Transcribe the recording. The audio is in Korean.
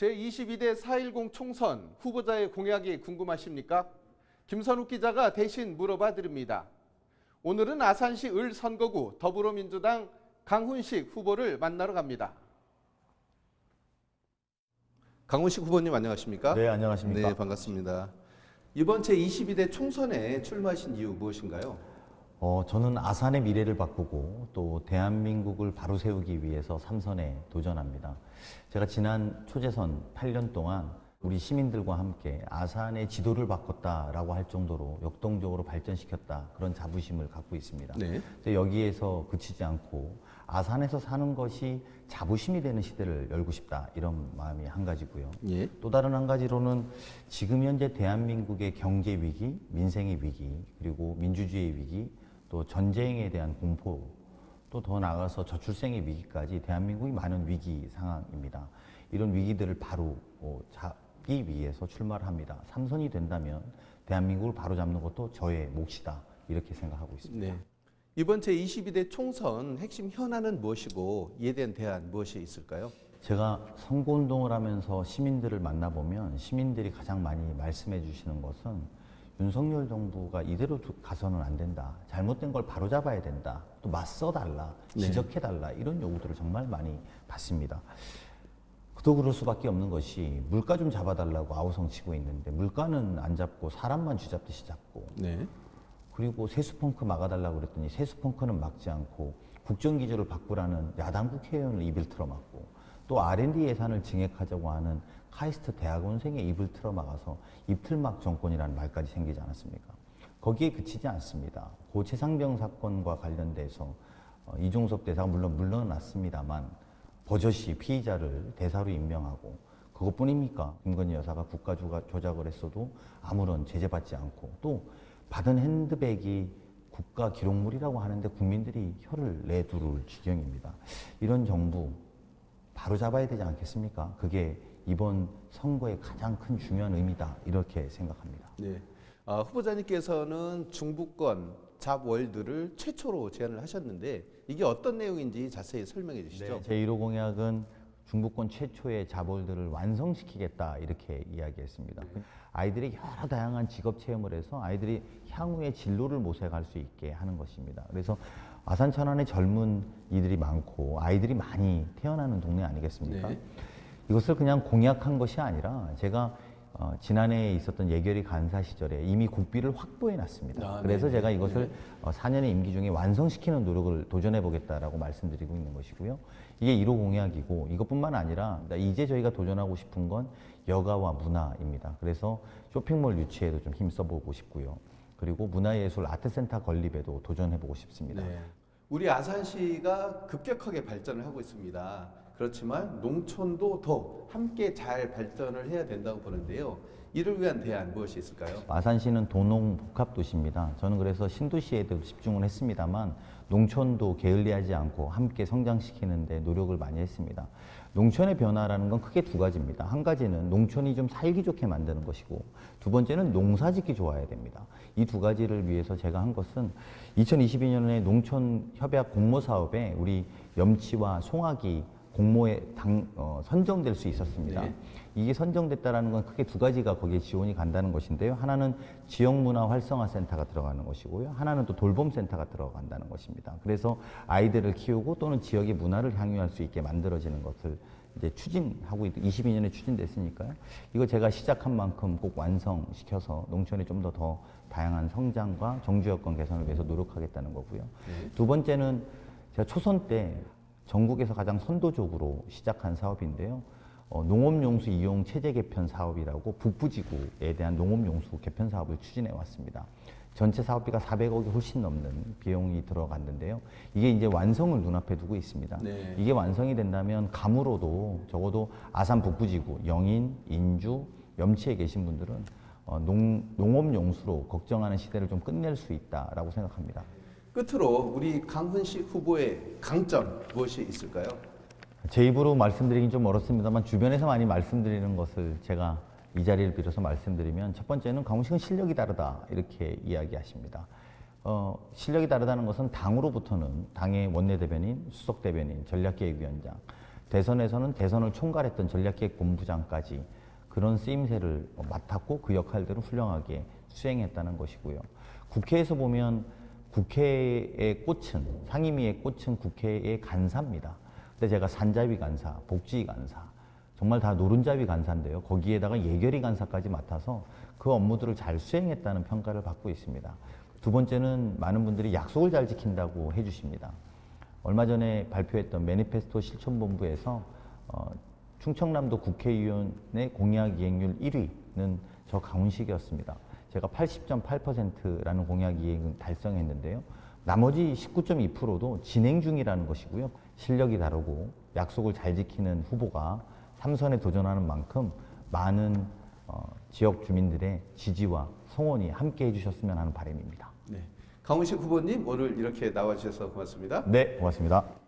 제22대 4.10 총선 후보자의 공약이 궁금하십니까? 김선욱 기자가 대신 물어봐 드립니다. 오늘은 아산시 을 선거구 더불어민주당 강훈식 후보를 만나러 갑니다. 강훈식 후보님 안녕하십니까? 네, 안녕하십니까? 네, 반갑습니다. 이번 제22대 총선에 출마하신 이유 무엇인가요? 저는 아산의 미래를 바꾸고 또 대한민국을 바로 세우기 위해서 삼선에 도전합니다. 제가 지난 초재선 8년 동안 우리 시민들과 함께 아산의 지도를 바꿨다라고 할 정도로 역동적으로 발전시켰다, 그런 자부심을 갖고 있습니다. 네. 여기에서 그치지 않고 아산에서 사는 것이 자부심이 되는 시대를 열고 싶다, 이런 마음이 한 가지고요. 예. 또 다른 한 가지로는 지금 현재 대한민국의 경제 위기, 민생의 위기, 그리고 민주주의의 위기, 또 전쟁에 대한 공포, 또 더 나아가서 저출생의 위기까지 대한민국이 많은 위기 상황입니다. 이런 위기들을 바로 잡기 위해서 출마를 합니다. 삼선이 된다면 대한민국을 바로 잡는 것도 저의 몫이다, 이렇게 생각하고 있습니다. 네. 이번 제22대 총선 핵심 현안은 무엇이고 이에 대한 대안 무엇이 있을까요? 제가 선거운동을 하면서 시민들을 만나보면 시민들이 가장 많이 말씀해 주시는 것은 윤석열 정부가 이대로 가서는 안 된다, 잘못된 걸 바로잡아야 된다, 또 맞서달라, 지적해달라, 이런 요구들을 정말 많이 받습니다. 또 그럴 수밖에 없는 것이 물가 좀 잡아달라고 아우성치고 있는데 물가는 안 잡고 사람만 쥐잡듯이 잡고, 네. 그리고 세수펑크 막아달라고 그랬더니 세수펑크는 막지 않고 국정기조를 바꾸라는 야당 국회의원을 입을 틀어막고, 또 R&D 예산을 증액하자고 하는 카이스트 대학원생의 입을 틀어막아서 입틀막 정권이라는 말까지 생기지 않았습니까? 거기에 그치지 않습니다. 고 최상병 사건과 관련돼서 이종섭 대사가 물론 물러났습니다만 버젓이 피의자를 대사로 임명하고, 그것뿐입니까? 김건희 여사가 국가 조작을 했어도 아무런 제재받지 않고, 또 받은 핸드백이 국가 기록물이라고 하는데 국민들이 혀를 내두를 지경입니다. 이런 정부 바로 잡아야 되지 않겠습니까? 그게 이번 선거의 가장 큰 중요한 의미다, 이렇게 생각합니다. 네. 후보자님께서는 중부권 잡월드를 최초로 제안을 하셨는데 이게 어떤 내용인지 자세히 설명해 주시죠. 네, 제1호 공약은 중부권 최초의 자볼들을 완성시키겠다, 이렇게 이야기했습니다. 아이들이 여러 다양한 직업 체험을 해서 아이들이 향후의 진로를 모색할 수 있게 하는 것입니다. 그래서 아산 천안에 젊은 이들이 많고 아이들이 많이 태어나는 동네 아니겠습니까? 네. 이것을 그냥 공약한 것이 아니라 제가 지난해에 있었던 예결위 간사 시절에 이미 국비를 확보해 놨습니다. 그래서 제가 이것을 4년의 임기 중에 완성시키는 노력을 도전해 보겠다라고 말씀드리고 있는 것이고요. 이게 1호 공약이고, 이것뿐만 아니라 이제 저희가 도전하고 싶은 건 여가와 문화입니다. 그래서 쇼핑몰 유치에도 좀 힘써보고 싶고요. 그리고 문화예술 아트센터 건립에도 도전해보고 싶습니다. 네. 우리 아산시가 급격하게 발전을 하고 있습니다. 그렇지만 농촌도 더 함께 잘 발전을 해야 된다고 보는데요. 이를 위한 대안 무엇이 있을까요? 아산시는 도농 복합도시입니다. 저는 그래서 신도시에도 집중을 했습니다만 농촌도 게을리하지 않고 함께 성장시키는 데 노력을 많이 했습니다. 농촌의 변화라는 건 크게 두 가지입니다. 한 가지는 농촌이 좀 살기 좋게 만드는 것이고, 두 번째는 농사짓기 좋아야 됩니다. 이 두 가지를 위해서 제가 한 것은 2022년에 농촌협약 공모 사업에 우리 염치와 송화기 공모에 선정될 수 있었습니다. 네. 이게 선정됐다는 건 크게 두 가지가 거기에 지원이 간다는 것인데요. 하나는 지역문화 활성화센터가 들어가는 것이고요. 하나는 또 돌봄센터가 들어간다는 것입니다. 그래서 아이들을 키우고 또는 지역의 문화를 향유할 수 있게 만들어지는 것을 이제 추진하고 22년에 추진됐으니까요. 이거 제가 시작한 만큼 꼭 완성시켜서 농촌에 좀 더 다양한 성장과 정주 여건 개선을 위해서 노력하겠다는 거고요. 두 번째는 제가 초선 때 전국에서 가장 선도적으로 시작한 사업인데요. 농업용수 이용 체제 개편 사업이라고 북부지구에 대한 농업용수 개편 사업을 추진해 왔습니다. 전체 사업비가 400억이 훨씬 넘는 비용이 들어갔는데요. 이게 이제 완성을 눈앞에 두고 있습니다. 네. 이게 완성이 된다면 감으로도 적어도 아산 북부지구, 영인, 인주, 염치에 계신 분들은 농업용수로 걱정하는 시대를 좀 끝낼 수 있다라고 생각합니다. 끝으로 우리 강훈식 후보의 강점 무엇이 있을까요? 제 입으로 말씀드리긴 좀 어렵습니다만 주변에서 많이 말씀드리는 것을 제가 이 자리를 빌어서 말씀드리면, 첫 번째는 강훈식은 실력이 다르다, 이렇게 이야기하십니다. 실력이 다르다는 것은 당으로부터는 당의 원내대변인, 수석대변인, 전략기획위원장, 대선에서는 대선을 총괄했던 전략기획본부장까지 그런 쓰임새를 맡았고 그 역할들을 훌륭하게 수행했다는 것이고요. 국회에서 보면 국회의 꽃은, 상임위의 꽃은 국회의 간사입니다. 근데 제가 산자위 간사, 복지 간사, 정말 다 노른자위 간사인데요. 거기에다가 예결위 간사까지 맡아서 그 업무들을 잘 수행했다는 평가를 받고 있습니다. 두 번째는 많은 분들이 약속을 잘 지킨다고 해주십니다. 얼마 전에 발표했던 매니페스토 실천본부에서 충청남도 국회의원의 공약 이행률 1위는 저 강훈식이었습니다. 제가 80.8%라는 공약 이행을 달성했는데요. 나머지 19.2%도 진행 중이라는 것이고요. 실력이 다르고 약속을 잘 지키는 후보가 3선에 도전하는 만큼 많은 지역 주민들의 지지와 성원이 함께 해주셨으면 하는 바람입니다. 네. 강훈식 후보님 오늘 이렇게 나와주셔서 고맙습니다. 네, 고맙습니다.